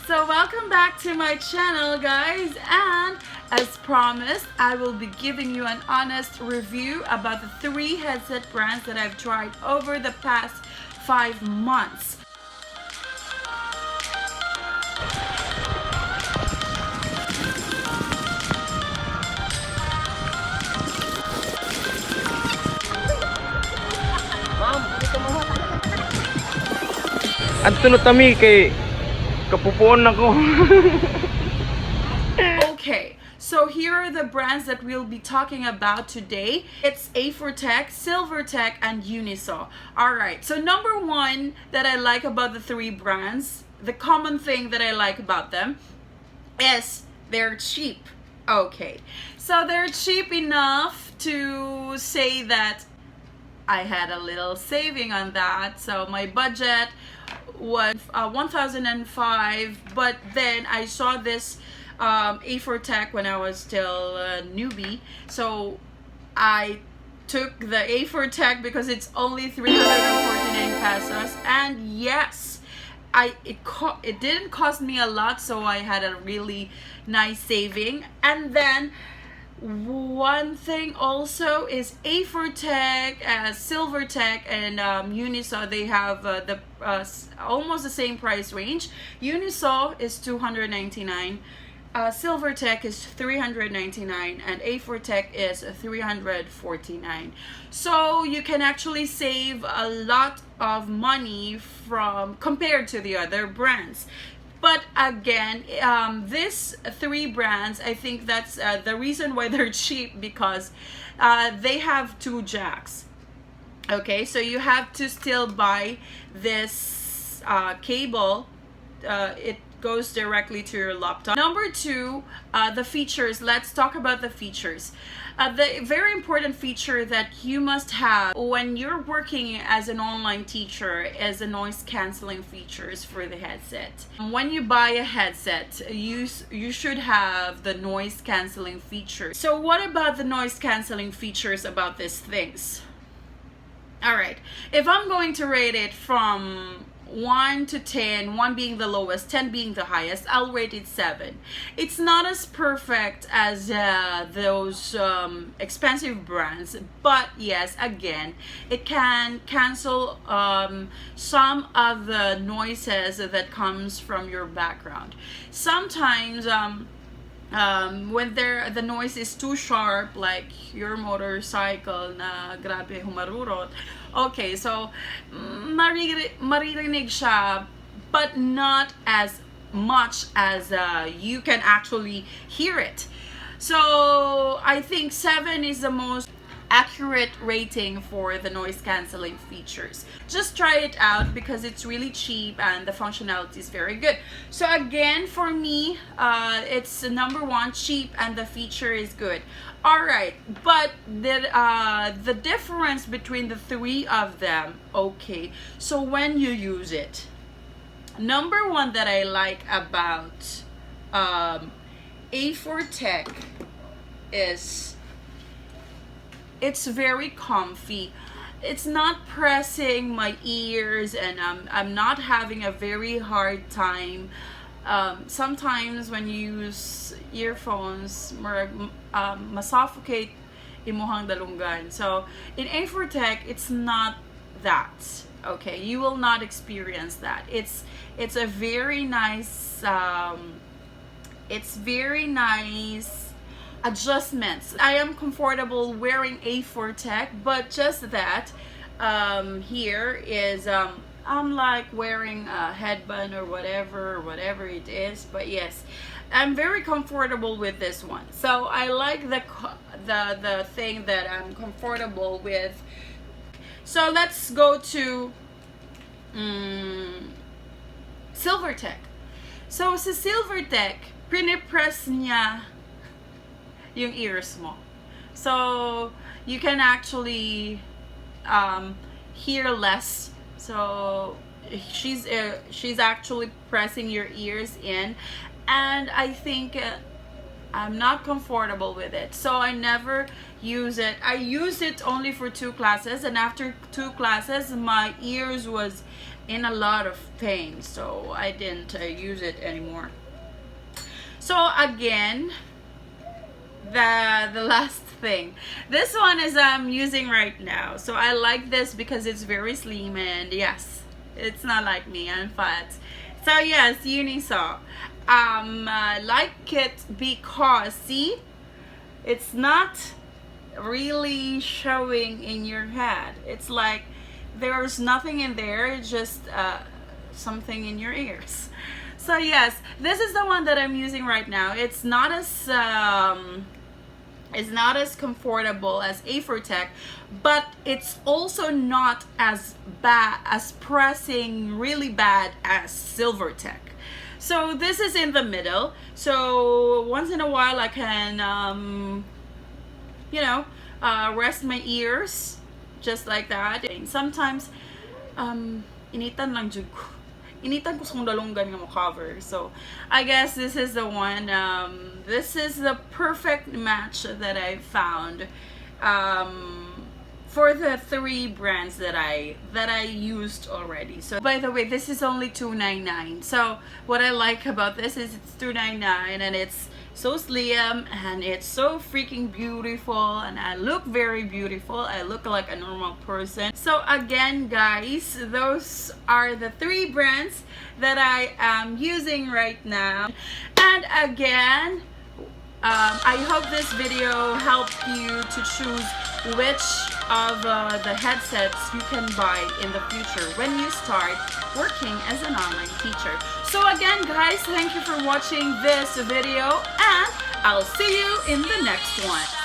So welcome back to my channel, guys, and as promised, I will be giving you an honest review about the 3 headset brands that I've tried over the past 5 months. Adto na tami kay kapupuon ako. Okay, so here are the brands that we'll be talking about today. It's ACADSOC, Silvertech, and Unisaw. Alright, so number 1 that I like about the 3 brands, the common thing that I like about them is they're cheap. Okay, so they're cheap enough to say that I had a little saving on that. So my budget was 1,005, but then I saw this ACADSOC when I was still a newbie, so I took the ACADSOC because it's only 349 pesos, and yes, it didn't cost me a lot, so I had a really nice saving. And then one thing also is ACADSOC, Silvertech, and Unisaw. They have almost the same price range. Unisaw is 299, Silvertech is 399, and ACADSOC is 349. So you can actually save a lot of money from compared to the other brands. But again, these 3 brands, I think that's the reason why they're cheap, because they have 2 jacks. Okay, so you have to still buy this cable. It goes directly to your laptop. Number 2, the features. Let's talk about the features. The very important feature that you must have when you're working as an online teacher is the noise canceling features for the headset. When you buy a headset, you should have the noise canceling features. So what about the noise canceling features about these things? Alright, if I'm going to rate it from 1 to 10, 1 being the lowest, 10 being the highest, I'll rate it 7. It's not as perfect as those expensive brands, but yes, again, it can cancel some of the noises that comes from your background. Sometimes when the noise is too sharp, like your motorcycle na grabe humarurot, okay, so maririnig siya, but not as much as you can actually hear it. So I think 7 is the most accurate rating for the noise canceling features. Just try it out because it's really cheap and the functionality is very good. So again, for me, it's number 1, cheap, and the feature is good. Alright, but the difference between the 3 of them, okay, so when you use it, number 1 that I like about ACADSOC is it's very comfy. It's not pressing my ears, and I'm not having a very hard time. Sometimes when you use earphones, masuffocate imuhang dalungan. So in ACADSOC, it's not that. Okay, you will not experience that. It's a very nice adjustments. I am comfortable wearing ACADSOC, but just that here is I'm like wearing a headband or whatever it is, but yes, I'm very comfortable with this one. So I like the thing that I'm comfortable with. So let's go to Silvertech. So sa Silvertech, pinipress niya yung ears mo. So you can actually hear less. So she's actually pressing your ears in, and I think I'm not comfortable with it, so I never use it. I used it only for 2 classes, and after 2 classes my ears was in a lot of pain, so I didn't use it anymore. So again, the last thing, this one is I'm using right now. So I like this because it's very slim, and yes, it's not like me, I'm fat. So yes, Unisaw. I like it because, see, it's not really showing in your head. It's like there's nothing in there, it's just something in your ears. So yes, this is the one that I'm using right now. It's not as comfortable as A4Tech, but it's also not as bad, as pressing really bad as Silvertech. So this is in the middle. So once in a while I can rest my ears just like that. Sometimes initan lang jud ko. Initan ko sa dalunggan nga mo cover. So I guess this is the one. This is the perfect match that I found for the 3 brands that I used already. So by the way, this is only $2.99. So what I like about this is it's $2.99 and it's so slim and it's so freaking beautiful, and I look very beautiful. I look like a normal person. So again, guys, those are the 3 brands that I am using right now. And again, I hope this video helped you to choose which of the headsets you can buy in the future when you start working as an online teacher. So again, guys, thank you for watching this video, and I'll see you in the next one.